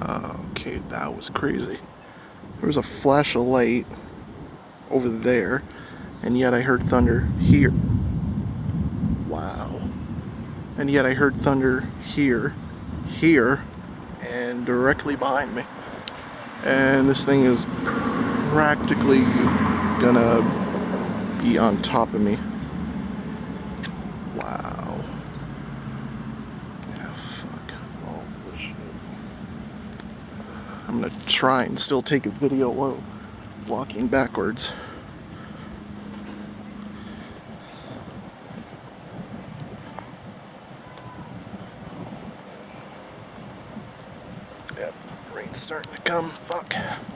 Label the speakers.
Speaker 1: Okay, that was crazy. There was a flash of light over there, and yet I heard thunder here. Wow. And yet I heard thunder here, and directly behind me. And this thing is practically gonna be on top of me. Wow. Yeah, fuck. Oh, shit. I'm gonna try and still take a video while walking backwards. Yep, rain's starting to come. Fuck.